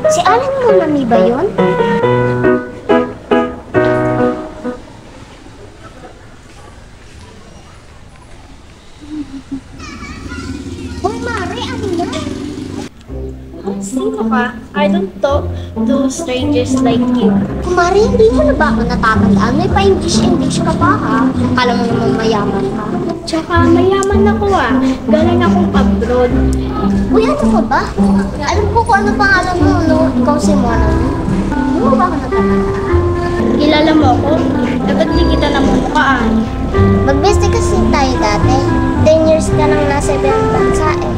Si Alan mo mami ba yun? Hoy, Mare, ano yan? Sino ka? I don't talk to strangers like you. Kumari, hindi mo na ba ako natatandaan? May pa-English ka pa ha? Kala mo naman mayaman ka. Tsaka mayaman ako Galing akong abroad. Uy, ano ka ba? Alam ko kung ano pangalan mo, no? Ikaw si Mona. Hindi mo ba ako natatandaan? Kilala mo ako? Dapat di kita namumukhaan. Mag-beste kasi tayo dati. 10 years ka nang nasa ibang bansa eh.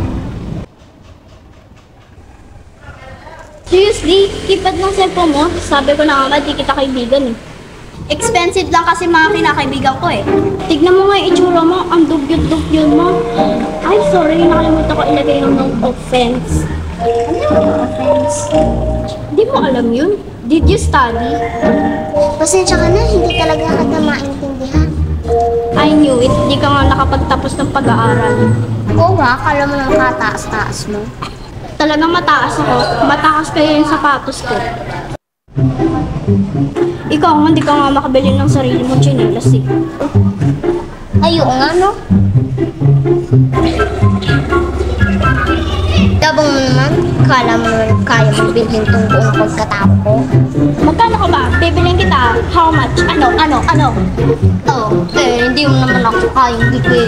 Seriously? Keypad ng cellphone mo? Sabi ko na nga, di kita kaibigan eh. Expensive lang kasi mga kinakaibigan ko eh. Tignan mo nga yung itsura mo, ang dugyot-dugyot mo. Ay, sorry, nakalimutan ko ilagay yung no offense. Ano yung offense? Di mo alam yun? Did you study? Pasensya ka na, hindi talaga kita maintindihan. I knew it, di ka nga nakapagtapos ng pag-aaral. Oo ba? Akala mo nang kataas-taas mo. Talagang mataas ako. Mataas kaya yung sapatos ko. Ikaw nga, hindi ka nga makabili ng sarili mo tsinelas eh. Ayun nga, no? Dabang mo naman, kala mo naman kaya mo bilhin tong buong pagkatao ko. Magkano ka ba? Bibiling kita. How much? Ano? Oh, hindi mo naman ako kayang bigay.